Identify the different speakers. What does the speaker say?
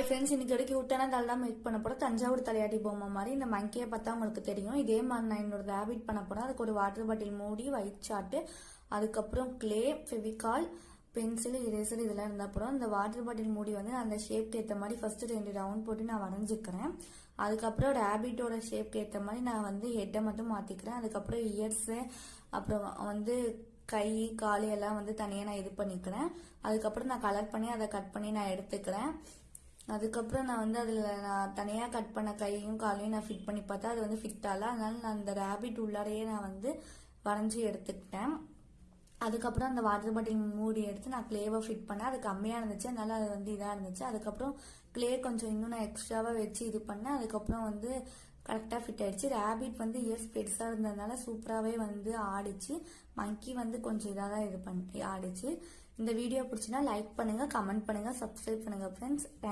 Speaker 1: Hi friends, இன்னைக்கு ஒரு கியூட்டான தலை தான் மேக் பண்ண போறோம். தஞ்சாவூர் தலையாட்டி பொம்மை மாதிரி. இந்த மங்கியை பார்த்தா உங்களுக்கு தெரியும். இதே மாதிரி நான் என்னோட ரேபிட் பண்ண போறேன். அதுக்கு ஒரு வாட்டர் பாட்டில் மூடி, ஒயிட் சார்ட்டு, அதுக்கப்புறம் கிளே, ஃபெவிகால், பென்சில், இரேசர் இதெல்லாம் இருந்தா போறோம். இந்த வாட்டர் பாட்டில் மூடி வந்து நான் அந்த ஷேப்க்கு ஏற்ற மாதிரி ஃபர்ஸ்ட் 2 ரவுண்ட் போட்டு நான் வரைஞ்சிக்கிறேன். அதுக்கப்புறம் ரேபிட்டோட ஷேப்க்கு ஏற்ற மாதிரி நான் வந்து ஹெட்டை மட்டும் மாத்திக்கிறேன். அதுக்கப்புறம் இயர்ஸ், அப்புறம் வந்து கை காலு எல்லாம் வந்து தனியாக நான் இது பண்ணிக்கிறேன். அதுக்கப்புறம் நான் கலர் பண்ணி அதை கட் பண்ணி நான் எடுத்துக்கிறேன். அதுக்கப்புறம் நான் வந்து அதில் நான் தனியாக கட் பண்ண கையும் காலையும் நான் ஃபிட் பண்ணி பார்த்தா அது வந்து ஃபிட் ஆகல. அதனால நான் அந்த ரேபிட் உள்ளாரையே நான் வந்து வரைஞ்சி எடுத்துக்கிட்டேன். அதுக்கப்புறம் அந்த வாட்டர் பாட்டில் மூடி எடுத்து நான் கிளேவை ஃபிட் பண்ணேன். அது கம்மியாக இருந்துச்சு, அதனால அது வந்து இதாக இருந்துச்சு. அதுக்கப்புறம் கிளே கொஞ்சம் இன்னும் நான் எக்ஸ்ட்ராவாக வச்சு இது பண்ணேன். அதுக்கப்புறம் வந்து கரெக்டாக ஃபிட் ஆயிடுச்சு. ரேபிட் வந்து இயர்ஸ் பெருசாக இருந்ததுனால சூப்பராகவே வந்து ஆடிச்சு. மங்கி வந்து கொஞ்சம் இதாக தான் இது பண்ணி ஆடிச்சு. இந்த வீடியோ பிடிச்சினா லைக் பண்ணுங்க, கமெண்ட் பண்ணுங்க, சப்ஸ்கிரைப் பண்ணுங்க ஃப்ரெண்ட்ஸ். தேங்க்யூ.